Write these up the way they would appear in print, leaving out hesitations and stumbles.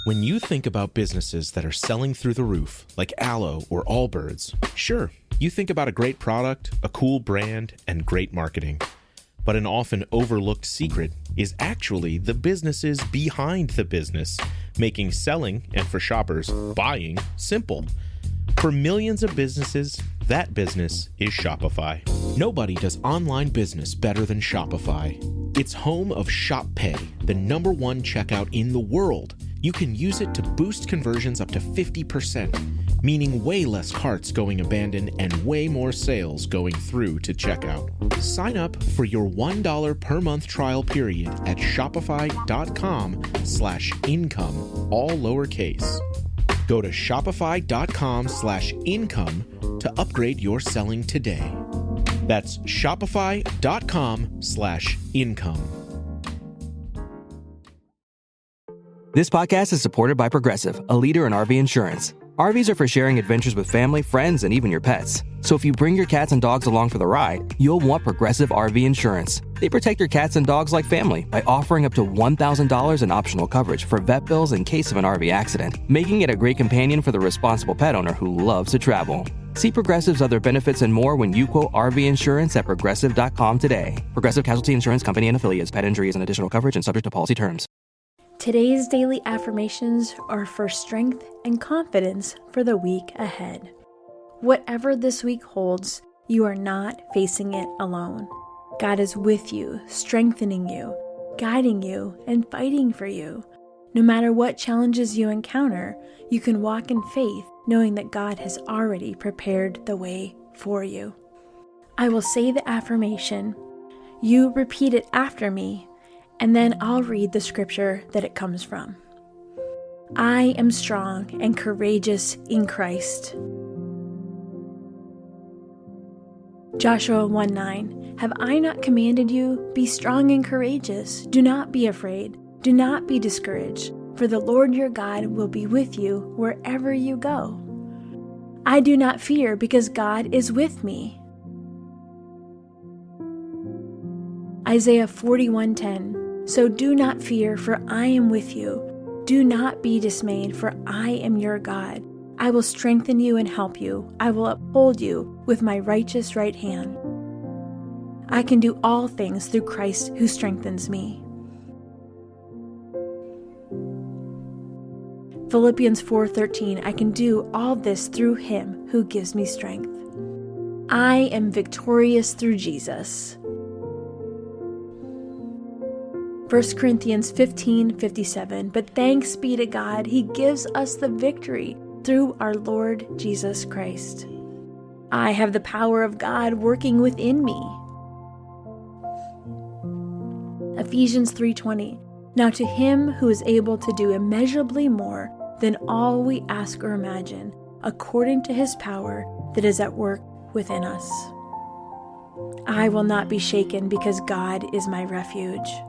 When you think about businesses that are selling through the roof, like Aloe or Allbirds, sure, you think about a great product, a cool brand, and great marketing. But an often overlooked secret is actually the businesses behind the business, making selling, and for shoppers, buying, simple. For millions of businesses, that business is Shopify. Nobody does online business better than Shopify. It's home of Shop Pay, the #1 checkout in the world. You can use it to boost conversions up to 50%, meaning way less carts going abandoned and way more sales going through to checkout. Sign up for your $1 per month trial period at shopify.com/income, all lowercase. Go to shopify.com/income to upgrade your selling today. That's shopify.com/income. This podcast is supported by Progressive, a leader in RV insurance. RVs are for sharing adventures with family, friends, and even your pets. So if you bring your cats and dogs along for the ride, you'll want Progressive RV insurance. They protect your cats and dogs like family by offering up to $1,000 in optional coverage for vet bills in case of an RV accident, making it a great companion for the responsible pet owner who loves to travel. See Progressive's other benefits and more when you quote RV insurance at Progressive.com today. Progressive Casualty Insurance Company and Affiliates. Pet injury is an additional coverage and subject to policy terms. Today's daily affirmations are for strength and confidence for the week ahead. Whatever this week holds, you are not facing it alone. God is with you, strengthening you, guiding you, and fighting for you. No matter what challenges you encounter, you can walk in faith, knowing that God has already prepared the way for you. I will say the affirmation. You repeat it after me, and then I'll read the scripture that it comes from. I am strong and courageous in Christ. Joshua 1:9. Have I not commanded you? Be strong and courageous. Do not be afraid. Do not be discouraged, for the Lord your God will be with you wherever you go. I do not fear because God is with me. Isaiah 41:10. So do not fear, for I am with you. Do not be dismayed, for I am your God. I will strengthen you and help you. I will uphold you with my righteous right hand. I can do all things through Christ who strengthens me. Philippians 4:13. I can do all this through him who gives me strength. I am victorious through Jesus. 1 Corinthians 15:57. But thanks be to God, he gives us the victory through our Lord Jesus Christ. I have the power of God working within me. Ephesians 3:20. Now to him who is able to do immeasurably more than all we ask or imagine, according to his power that is at work within us. I will not be shaken because God is my refuge.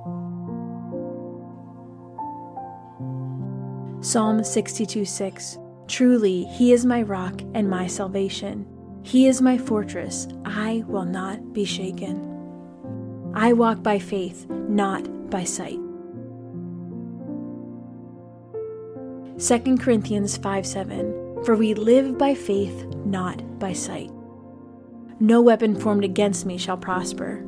Psalm 62:6. Truly, he is my rock and my salvation. He is my fortress. I will not be shaken. I walk by faith, not by sight. 2 Corinthians 5:7. For we live by faith, not by sight. No weapon formed against me shall prosper.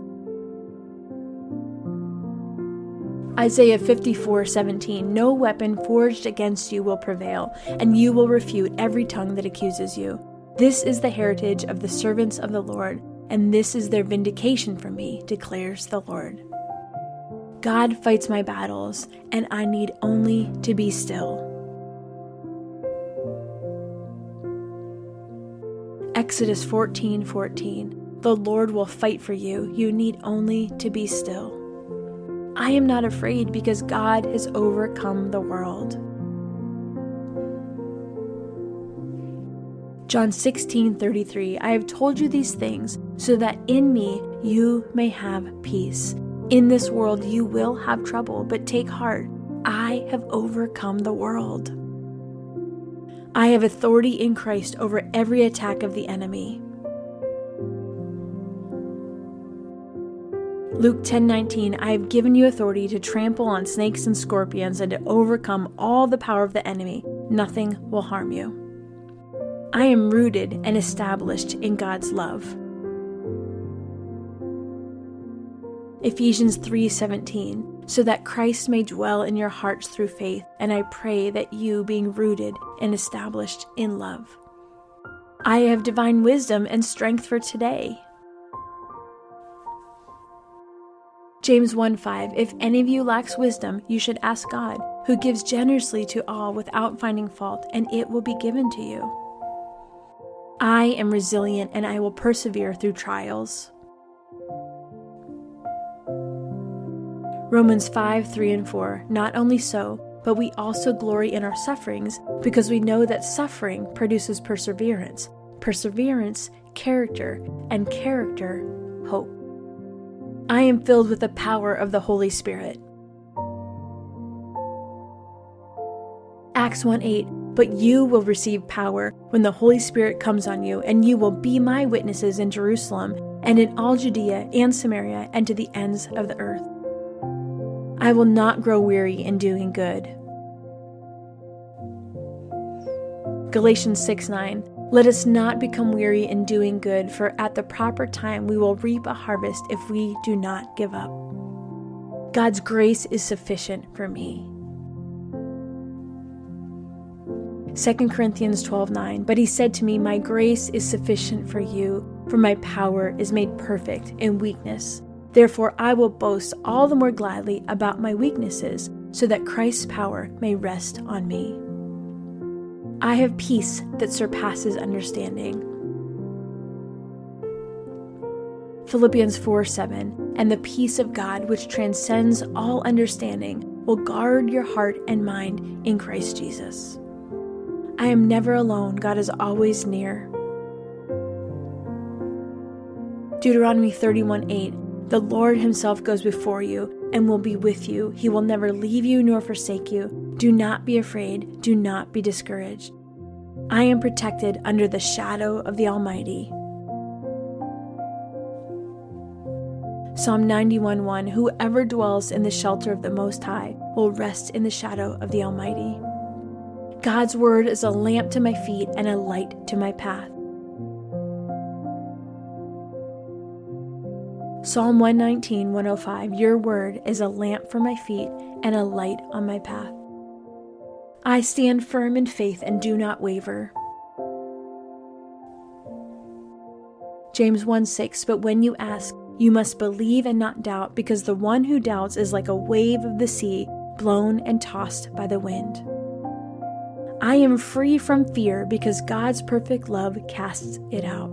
Isaiah 54:17. No weapon forged against you will prevail, and you will refute every tongue that accuses you. This is the heritage of the servants of the Lord, and this is their vindication from me, declares the Lord. God fights my battles, and I need only to be still. Exodus 14:14. The Lord will fight for you. You need only to be still. I am not afraid because God has overcome the world. John 16:33. I have told you these things so that in me you may have peace. In this world you will have trouble, but take heart. I have overcome the world. I have authority in Christ over every attack of the enemy. Luke 10:19, I have given you authority to trample on snakes and scorpions and to overcome all the power of the enemy. Nothing will harm you. I am rooted and established in God's love. Ephesians 3:17, so that Christ may dwell in your hearts through faith, and I pray that you, being rooted and established in love. I have divine wisdom and strength for today. James 1:5, if any of you lacks wisdom, you should ask God, who gives generously to all without finding fault, and it will be given to you. I am resilient and I will persevere through trials. Romans 5:3-4, not only so, but we also glory in our sufferings, because we know that suffering produces perseverance, perseverance, character, and character, hope. I am filled with the power of the Holy Spirit. Acts 1:8, but you will receive power when the Holy Spirit comes on you, and you will be my witnesses in Jerusalem and in all Judea and Samaria and to the ends of the earth. I will not grow weary in doing good. Galatians 6:9, let us not become weary in doing good, for at the proper time we will reap a harvest if we do not give up. God's grace is sufficient for me. 2 Corinthians 12:9, but he said to me, my grace is sufficient for you, for my power is made perfect in weakness. Therefore I will boast all the more gladly about my weaknesses, so that Christ's power may rest on me. I have peace that surpasses understanding. Philippians 4:7, and the peace of God, which transcends all understanding, will guard your heart and mind in Christ Jesus. I am never alone. God is always near. Deuteronomy 31:8, the Lord himself goes before you and will be with you. He will never leave you nor forsake you. Do not be afraid. Do not be discouraged. I am protected under the shadow of the Almighty. Psalm 91:1, whoever dwells in the shelter of the Most High will rest in the shadow of the Almighty. God's word is a lamp to my feet and a light to my path. Psalm 119:105, your word is a lamp for my feet and a light on my path. I stand firm in faith and do not waver. James 1:6, but when you ask, you must believe and not doubt, because the one who doubts is like a wave of the sea, blown and tossed by the wind. I am free from fear because God's perfect love casts it out.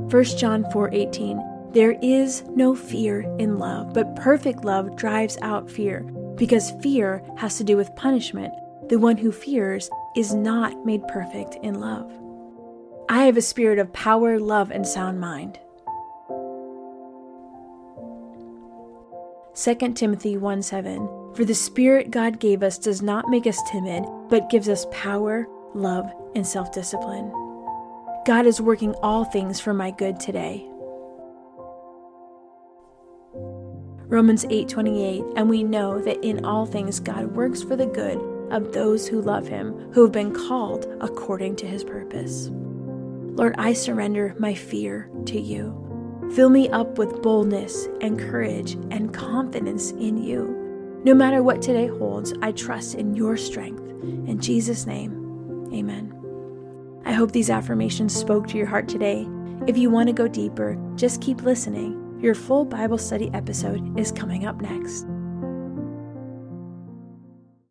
First John 4:18, there is no fear in love, but perfect love drives out fear, because fear has to do with punishment. The one who fears is not made perfect in love. I have a spirit of power, love, and sound mind. 2 Timothy 1:7, for the Spirit God gave us does not make us timid, but gives us power, love, and self-discipline. God is working all things for my good today. Romans 8:28, and we know that in all things God works for the good of those who love him, who have been called according to his purpose. Lord, I surrender my fear to you. Fill me up with boldness and courage and confidence in you. No matter what today holds, I trust in your strength. In Jesus' name, amen. I hope these affirmations spoke to your heart today. If you want to go deeper, just keep listening. Your full Bible study episode is coming up next.